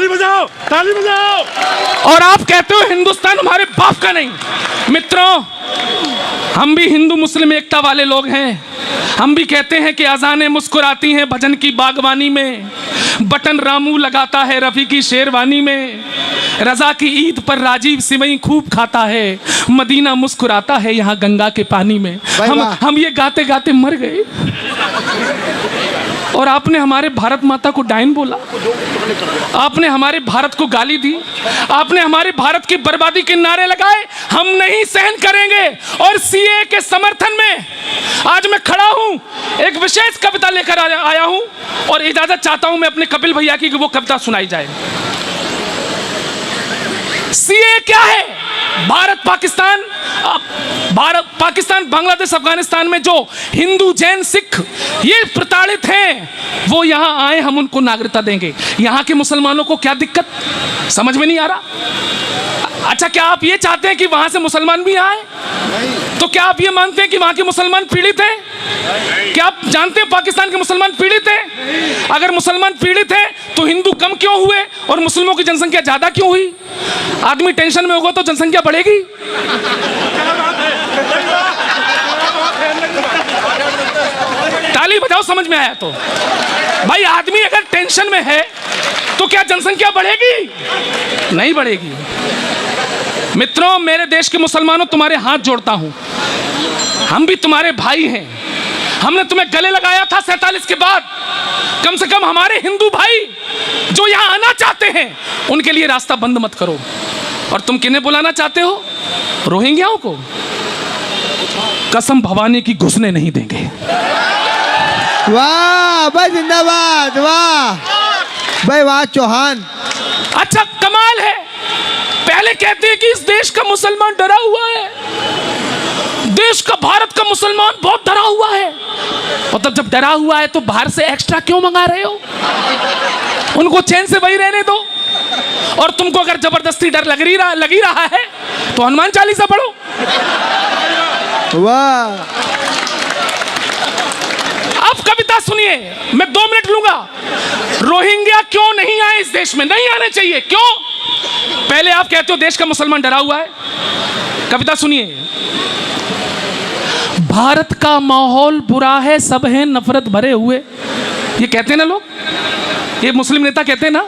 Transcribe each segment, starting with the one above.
ताली बजाओ, ताली बजाओ। और आप कहते हो हिंदुस्तान हमारे बाप का नहीं। मित्रों, हम भी हिंदू मुस्लिम एकता वाले लोग हैं। हम भी कहते हैं कि अजानें मुस्कुराती हैं भजन की बागवानी में, बटन रामू लगाता है रफ़ी की शेरवानी में, रजा की ईद पर राजीव सिवई खूब खाता है, मदीना मुस्कुराता है यहाँ गंगा के पानी में। हम ये गाते गाते मर गए और आपने हमारे भारत माता को डायन बोला, आपने हमारे भारत को गाली दी, आपने हमारे भारत की बर्बादी के नारे लगाए। हम नहीं सहन करेंगे। और सीए के समर्थन में आज मैं खड़ा हूं, एक विशेष कविता लेकर आया हूं और इजाजत चाहता हूं मैं अपने कपिल भैया की कि वो कविता सुनाई जाए। सीए क्या है? भारत पाकिस्तान बांग्लादेश अफगानिस्तान में जो हिंदू जैन सिख ये प्रताड़ित हैं, वो यहां आए, हम उनको नागरिकता देंगे। यहां के मुसलमानों को क्या दिक्कत समझ में नहीं आ रहा? अच्छा, क्या आप ये चाहते हैं कि वहां से मुसलमान भी आए? तो क्या आप ये मानते हैं कि वहां के मुसलमान पीड़ित हैं? क्या आप जानते हैं पाकिस्तान के मुसलमान पीड़ित हैं? अगर मुसलमान पीड़ित हैं तो हिंदू कम क्यों हुए और मुस्लिमों की जनसंख्या ज्यादा क्यों हुई? आदमी टेंशन में होगा तो जनसंख्या बढ़ेगी। ताली बजाओ, समझ में आया तो। भाई, आदमी अगर टेंशन में है तो क्या जनसंख्या बढ़ेगी? नहीं बढ़ेगी। मित्रों, मेरे देश के मुसलमानों, तुम्हारे हाथ जोड़ता हूं, हम भी तुम्हारे भाई हैं। हमने तुम्हें गले लगाया था 47 के बाद। कम से कम हमारे हिंदू भाई जो यहां आना चाहते हैं उनके लिए रास्ता बंद मत करो। और तुम किन्हें बुलाना चाहते हो? रोहिंग्याओं को? कसम भवानी की घुसने नहीं देंगे। वाह भाई, जिंदाबाद, वाह भाई, वाह चौहान। अच्छा, कमाल है। पहले कहते हैं कि इस देश का मुसलमान डरा हुआ है, देश का भारत का मुसलमान बहुत डरा हुआ है। मतलब जब डरा हुआ है तो बाहर से एक्स्ट्रा क्यों मंगा रहे हो? उनको चैन से वही रहने दो। और तुमको अगर जबरदस्ती डर लगी रहा है तो हनुमान चालीसा पढ़ो। वाह। अब कविता सुनिए, मैं 2 मिनट लूंगा। रोहिंग्या क्यों नहीं आए इस देश में? नहीं आने चाहिए। क्यों? पहले आप कहते हो देश का मुसलमान डरा हुआ है। कविता सुनिए। भारत का माहौल बुरा है, सब हैं नफरत भरे हुए। ये कहते हैं ना लोग, ये मुस्लिम नेता कहते हैं ना,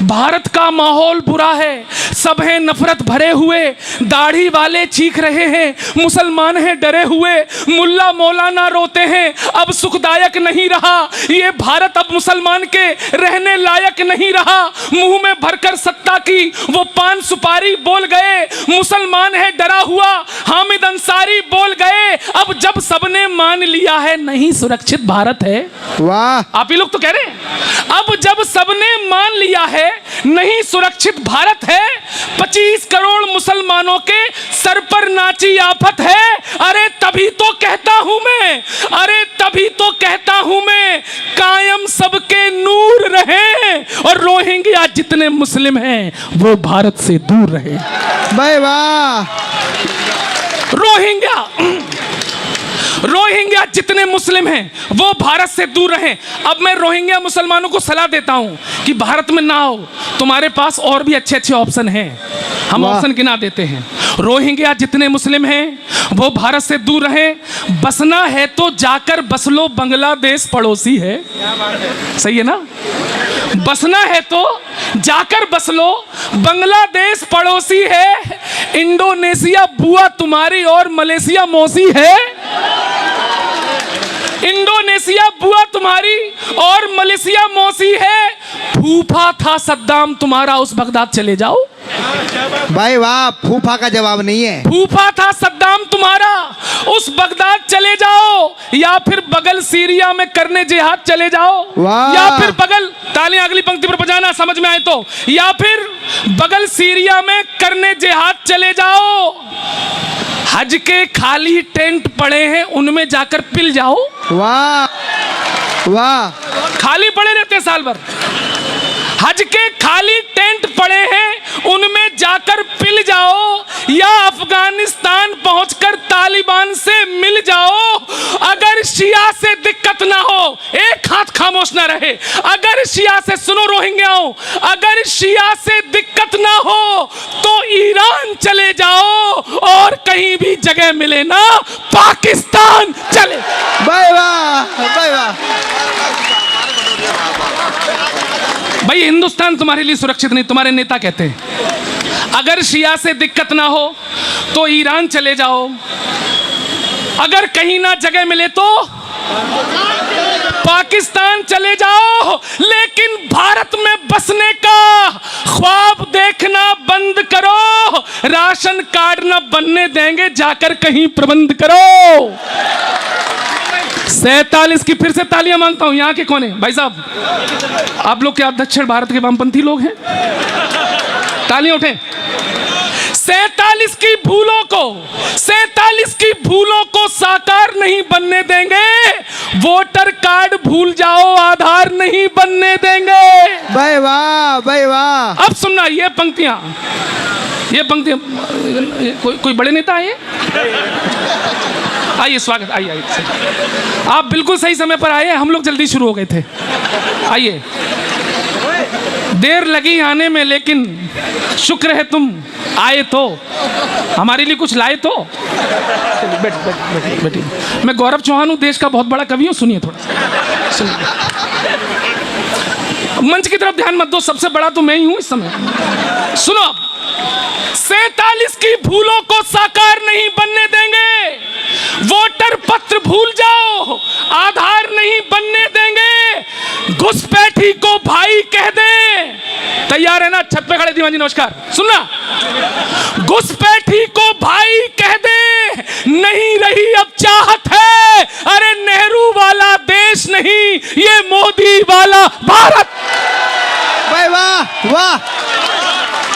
भारत का माहौल बुरा है, सब हैं नफरत भरे हुए, दाढ़ी वाले चीख रहे हैं, मुसलमान हैं डरे हुए, मुल्ला मौलाना रोते हैं, अब सुखदायक नहीं रहा ये भारत, अब मुसलमान के रहने लायक नहीं रहा। मुंह में भरकर सत्ता की वो पान सुपारी बोल गए, मुसलमान है डरा हुआ, हामिद अंसारी बोल गए, अब जब सबने मान लिया है नहीं सुरक्षित भारत है। वाह। आप ही लोग तो कह रहे हैं, अब जब सबने मान लिया है नहीं सुरक्षित भारत है, 25 करोड़ मुसलमानों के सर पर नाची आफत है। अरे तभी तो कहता हूं मैं, अरे तभी तो कहता हूं मैं, कायम सबके नूर रहे और रोहिंग्या जितने मुस्लिम हैं वो भारत से दूर रहे। भाई वाह। रोहिंग्या जितने मुस्लिम हैं वो भारत से दूर रहें। अब मैं रोहिंग्या मुसलमानों को सलाह देता हूं कि भारत में ना आओ, तुम्हारे पास और भी अच्छे अच्छे ऑप्शन हैं, हम ऑप्शन गिना देते हैं। रोहिंग्या जितने मुस्लिम हैं वो भारत से दूर रहें। बसना है तो जाकर बस लो, बांग्लादेश पड़ोसी है। सही है ना? बसना है तो जाकर बस लो, बांग्लादेश पड़ोसी है। इंडोनेशिया बुआ तुम्हारी और मलेशिया मौसी है। इंडोनेशिया बुआ तुम्हारी और मलेशिया मौसी है। फूफा था सद्दाम तुम्हारा, उस बगदाद चले जाओ। भाई वाह, फूफा का जवाब नहीं है। फूफा था सद्दाम तुम्हारा, उस बगदाद चले जाओ, या फिर बगल सीरिया में करने जिहाद चले जाओ। या फिर बगल, तालियां अगली पंक्ति पर बजाना समझ में आए तो, या फिर बगल सीरिया में करने जिहाद चले जाओ। हज के खाली टेंट पड़े हैं उनमें जाकर पिल जाओ। वाह वाह। खाली पड़े रहते हैं साल भर, हज के खाली टेंट पड़े हैं उनमें जाकर पिल जाओ, या अफगानिस्तान पहुंचकर तालिबान से मिल जाओ। अगर शिया से दिक्कत ना हो, एक हाथ खामोश ना रहे, अगर शिया से, सुनो रोहिंग्याओं, अगर शिया से दिक्कत ना हो तो ईरान चले जाओ, और कहीं भी जगह मिले ना पाकिस्तान चले। भाई वाह, भाई वाह। भाई हिंदुस्तान तुम्हारे लिए सुरक्षित नहीं, तुम्हारे नेता कहते हैं अगर शिया से दिक्कत ना हो तो ईरान चले जाओ, अगर कहीं ना जगह मिले तो पाकिस्तान चले जाओ। लेकिन भारत में बसने का ख्वाब देखना बंद करो, राशन कार्ड न बनने देंगे, जाकर कहीं प्रबंध करो। 47 की फिर से तालियां मांगता हूं। यहां के कौन है भाई साहब? आप लोग क्या दक्षिण भारत के वामपंथी लोग हैं? तालियां उठें। 47 की भूलों को साकार नहीं बनने देंगे, वोटर कार्ड भूल जाओ, आधार नहीं बनने देंगे। भाई वाह, भाई वाह। अब सुनना ये पंक्तियां, कोई बड़े नेता आए? आइए, स्वागत, आइए। आप बिल्कुल सही समय पर आए, हम लोग जल्दी शुरू हो गए थे। आइए, देर लगी आने में, लेकिन शुक्र है तुम आए तो, हमारे लिए कुछ लाए तो। बैठिए। मैं गौरव चौहान हूं, देश का बहुत बड़ा कवि हूं, सुनिए थोड़ा, सुनिए। मंच की तरफ ध्यान मत दो, सबसे बड़ा तो मैं ही हूं इस समय। सुनो, 47 की भूलों को साकार नहीं बनने देंगे, वोटर पत्र भूल जाओ, आधार नहीं बनने देंगे, घुसपैठी को भाई कह दें। तैयार है ना? छत पे खड़े दीवान जी, नमस्कार। सुनना, घुसपैठी को भाई कह दे, नहीं रही अब चाहत है, अरे नेहरू वाला देश नहीं, ये मोदी वाला भारत। भाई वाह, वाह।